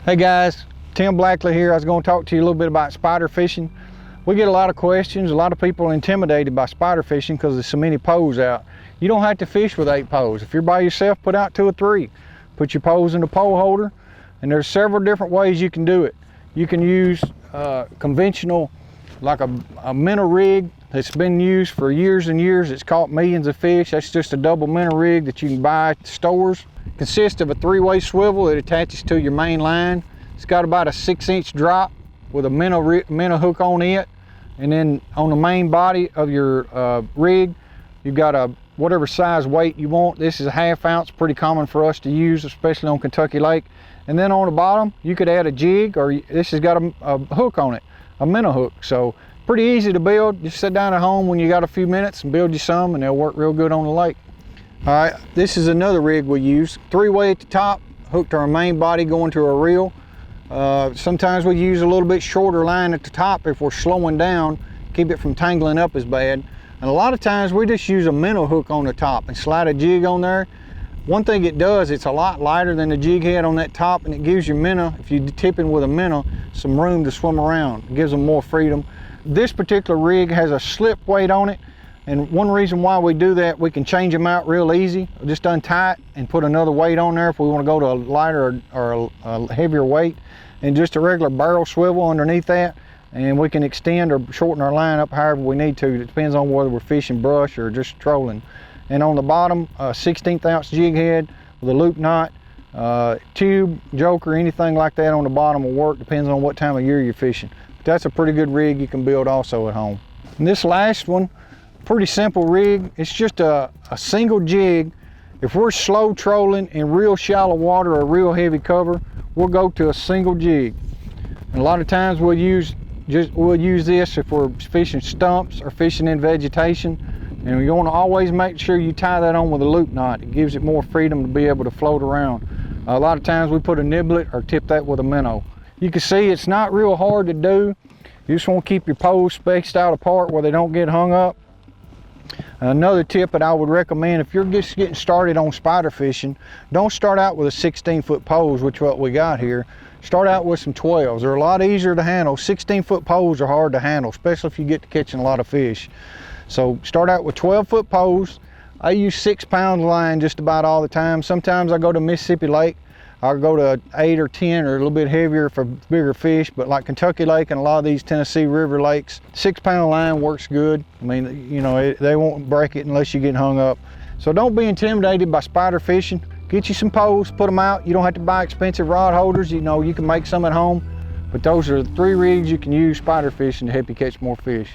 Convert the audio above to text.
Hey guys, Tim Blackley here. I was going to talk to you a little bit about spider fishing. We get a lot of questions. A lot of people are intimidated by spider fishing because there's so many poles out. You don't have to fish with 8 poles. If you're by yourself, put out 2 or 3. Put your poles in the pole holder, and there's several different ways you can do it. You can use conventional, like a minnow rig that's been used for years and years. It's caught millions of fish. That's just a double minnow rig that you can buy at the stores. It consists of a 3-way swivel that attaches to your main line. It's got about a 6-inch drop with a minnow hook on it. And then on the main body of your rig, you've got a whatever size weight you want. This is a 1/2 ounce, pretty common for us to use, especially on Kentucky Lake. And then on the bottom, you could add a jig, or this has got a hook on it, a minnow hook. So pretty easy to build. Just sit down at home when you got a few minutes and build you some, and they'll work real good on the lake. All right, this is another rig we use. 3-way at the top, hooked to our main body going to a reel. Sometimes we use a little bit shorter line at the top if we're slowing down, keep it from tangling up as bad. And a lot of times we just use a minnow hook on the top and slide a jig on there. One thing it does, it's a lot lighter than the jig head on that top, and it gives your minnow, if you're tipping with a minnow, some room to swim around. It gives them more freedom. This particular rig has a slip weight on it, and one reason why we do that, we can change them out real easy. Just untie it and put another weight on there if we want to go to a lighter or a heavier weight, and just a regular barrel swivel underneath that, and we can extend or shorten our line up however we need to. It depends on whether we're fishing brush or just trolling. And on the bottom, a 1/16 ounce jig head with a loop knot, tube, joker, anything like that on the bottom will work. Depends on what time of year you're fishing. But that's a pretty good rig you can build also at home. And this last one, pretty simple rig. It's just a single jig. If we're slow trolling in real shallow water or real heavy cover, we'll go to a single jig. And a lot of times we'll use this if we're fishing stumps or fishing in vegetation. And you want to always make sure you tie that on with a loop knot. It gives it more freedom to be able to float around. A lot of times we put a niblet or tip that with a minnow. You can see it's not real hard to do. You just want to keep your poles spaced out apart where they don't get hung up. Another tip that I would recommend, if you're just getting started on spider fishing, don't start out with a 16-foot poles, which is what we got here. Start out with some 12s. They're a lot easier to handle. 16-foot poles are hard to handle, especially if you get to catching a lot of fish. So start out with 12-foot poles. I use 6-pound line just about all the time. Sometimes I go to Mississippi Lake. I'll go to 8 or 10 or a little bit heavier for bigger fish, but like Kentucky Lake and a lot of these Tennessee River lakes, 6-pound line works good. I mean, you know, they won't break it unless you get hung up. So don't be intimidated by spider fishing. Get you some poles, put them out. You don't have to buy expensive rod holders. You know, you can make some at home, but those are the 3 rigs you can use spider fishing to help you catch more fish.